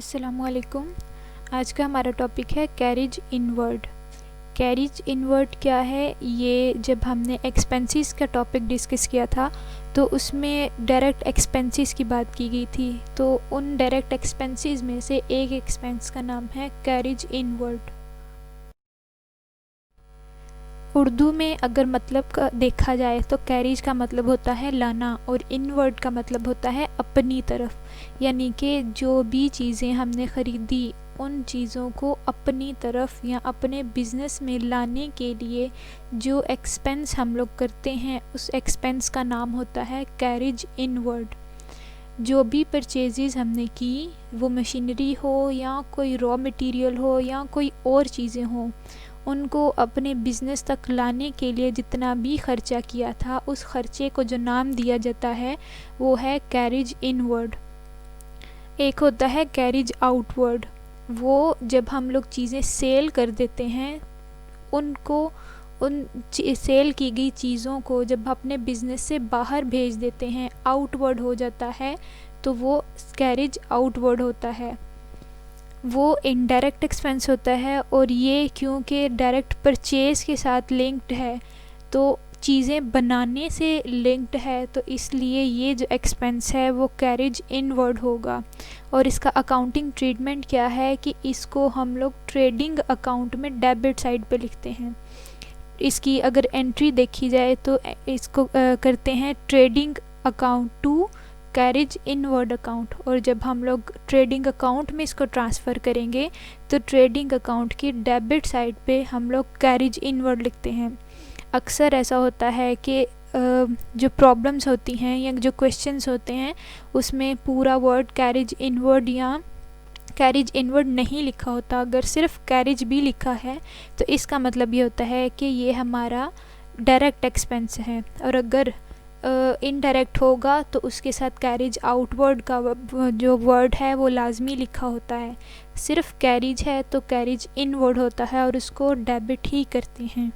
अस्सलामुअलैकुम। आज का हमारा टॉपिक है कैरिज इनवर्ड। कैरिज इनवर्ड क्या है? ये जब हमने एक्सपेंसेस का टॉपिक डिस्कस किया था तो उसमें डायरेक्ट एक्सपेंसेस की बात की गई थी। तो उन डायरेक्ट एक्सपेंसेस में से एक एक्सपेंस का नाम है कैरिज इनवर्ड। उर्दू में अगर मतलब का देखा जाए तो कैरिज का मतलब होता है लाना और इनवर्ड का मतलब होता है अपनी तरफ, यानी कि जो भी चीज़ें हमने ख़रीदी उन चीज़ों को अपनी तरफ या अपने बिज़नेस में लाने के लिए जो एक्सपेंस हम लोग करते हैं उस एक्सपेंस का नाम होता है कैरिज इनवर्ड। जो भी परचेज़ हमने की, वो मशीनरी हो या कोई रॉ मटेरियल हो या कोई और चीज़ें हों, उनको अपने बिज़नेस तक लाने के लिए जितना भी ख़र्चा किया था उस ख़र्चे को जो नाम दिया जाता है वो है कैरिज इनवर्ड। एक होता है कैरिज आउटवर्ड। वो जब हम लोग चीज़ें सेल कर देते हैं, उनको उन सेल की गई चीज़ों को जब अपने बिज़नेस से बाहर भेज देते हैं, आउटवर्ड हो जाता है, तो वो कैरिज आउटवर्ड होता है। वो इनडायरेक्ट एक्सपेंस होता है और ये क्योंकि डायरेक्ट परचेज़ के साथ लिंक्ड है, तो चीज़ें बनाने से लिंक्ड है, तो इसलिए ये जो एक्सपेंस है वो कैरिज इनवर्ड होगा। और इसका अकाउंटिंग ट्रीटमेंट क्या है कि इसको हम लोग ट्रेडिंग अकाउंट में डेबिट साइड पे लिखते हैं। इसकी अगर एंट्री देखी जाए तो इसको करते हैं trading account to carriage inward account, और जब हम लोग ट्रेडिंग अकाउंट में इसको ट्रांसफ़र करेंगे तो ट्रेडिंग अकाउंट की डेबिट साइड पे हम लोग कैरिज इनवर्ड लिखते हैं। अक्सर ऐसा होता है कि जो प्रॉब्लम्स होती हैं या जो क्वेश्चंस होते हैं उसमें पूरा वर्ड कैरिज इनवर्ड या कैरिज इनवर्ड नहीं लिखा होता। अगर सिर्फ कैरिज भी लिखा है तो इसका मतलब ये होता है कि ये हमारा डायरेक्ट एक्सपेंस है, और अगर इनडायरेक्ट होगा तो उसके साथ कैरिज आउटवर्ड का जो वर्ड है वो लाजमी लिखा होता है। सिर्फ कैरिज है तो कैरिज इनवर्ड होता है और उसको डेबिट ही करते हैं।